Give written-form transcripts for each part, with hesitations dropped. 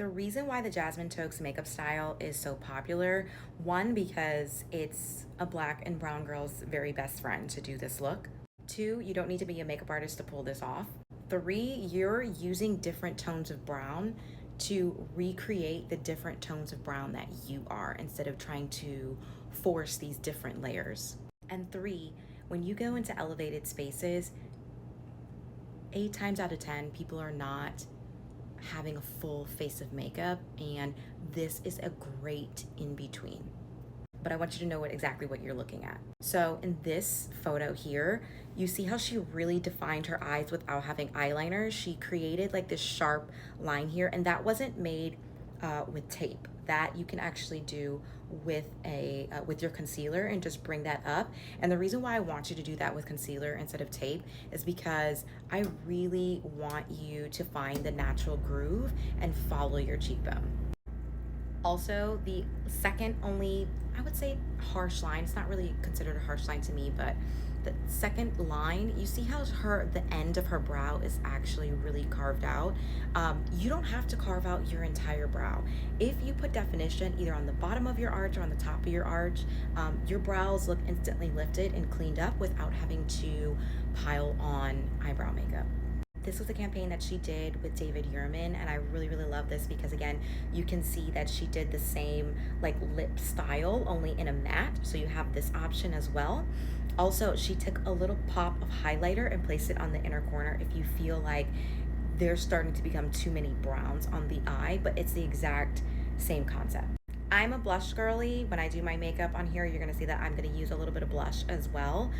The reason why the Jasmine Tookes makeup style is so popular, one, because it's a black and brown girl's very best friend to do this look. Two, you don't need to be a makeup artist to pull this off. Three, you're using different tones of brown to recreate the different tones of brown that you are instead of trying to force these different layers. And three, when you go into elevated spaces, 8 times out of 10, people are not having a full face of makeup, and this is a great in between. But I want you to know exactly what you're looking at. So in this photo here, you see how she really defined her eyes without having eyeliner. She created like this sharp line here, and that wasn't made with tape. That you can actually do with your concealer and just bring that up. And the reason why I want you to do that with concealer instead of tape is because I really want you to find the natural groove and follow your cheekbone. Also, the second only, I would say, harsh line, it's not really considered a harsh line to me, but the second line, you see how the end of her brow is actually really carved out. You don't have to carve out your entire brow. If you put definition either on the bottom of your arch or on the top of your arch, your brows look instantly lifted and cleaned up without having to pile on eyebrow makeup. This was a campaign that she did with David Yurman, and I really, really love this because, again, you can see that she did the same like lip style, only in a matte, so you have this option as well. Also, she took a little pop of highlighter and placed it on the inner corner if you feel like there's starting to become too many browns on the eye, but it's the exact same concept. I'm a blush girly. When I do my makeup on here, you're gonna see that I'm gonna use a little bit of blush as well.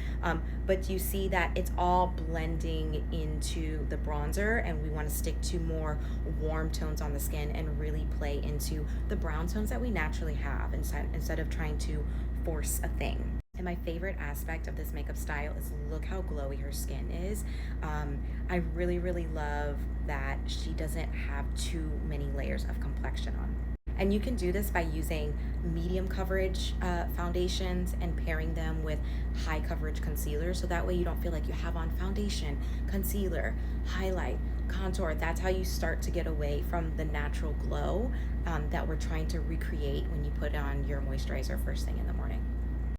But you see that it's all blending into the bronzer, and we wanna stick to more warm tones on the skin and really play into the brown tones that we naturally have instead of trying to force a thing. And my favorite aspect of this makeup style is look how glowy her skin is. I really, really love that she doesn't have too many layers of complexion on. And you can do this by using medium coverage foundations and pairing them with high coverage concealer. So that way you don't feel like you have on foundation, concealer, highlight, contour. That's how you start to get away from the natural glow that we're trying to recreate when you put on your moisturizer first thing in the morning.